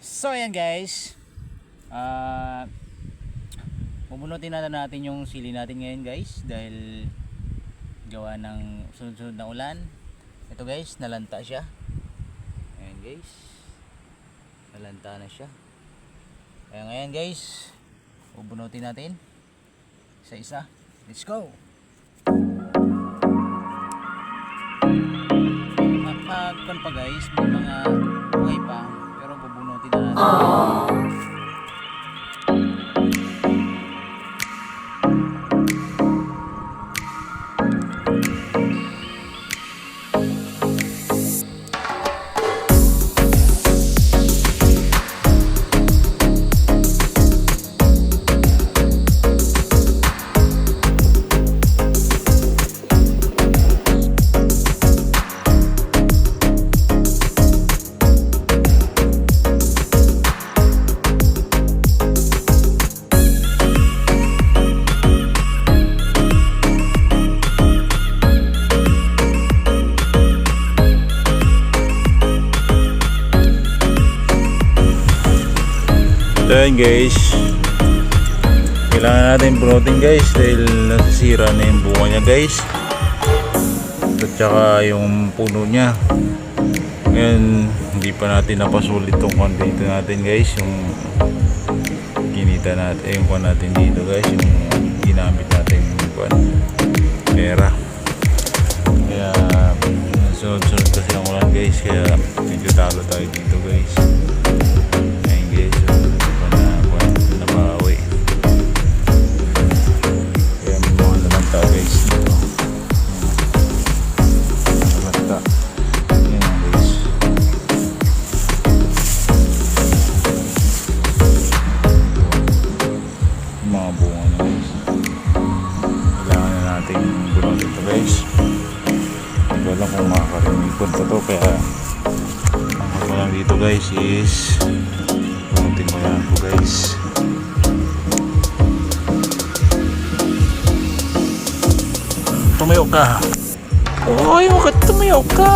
So ayan guys, bubunutin natin yung sili natin ngayon guys, dahil gawa ng sunod-sunod na ulan. Ito guys, nalanta siya. Ayan guys, nalanta na siya. Kaya ngayon guys, bubunutin natin isa-isa. Let's go! Napagpan pa guys, may mga buhay pa, pero bubunutin na natin. Ayan guys, kailangan natin bunutin guys dahil nasisira na yung bunga niya guys, at saka yung puno niya. Ngayon hindi pa natin napasulit itong content natin guys, yung kinita natin, yung kuha natin dito guys, yung ginamit natin yung pera. Kaya sunod-sunod kasi ang ulan guys, kaya medyo talo tayo dito guys. Ayan guys, nabawi. Kaya may mga nalanta guys dito. Nalanta. Yan ang guys. Yung mga bunga na guys. Kailangan na natin bunutin ito guys. Hindi ko alam kung makakarinig ko ito, kaya ang ko lang dito guys is bunutin mo yan po guys. Tumayo ka. Uy, bakit tumayo ka?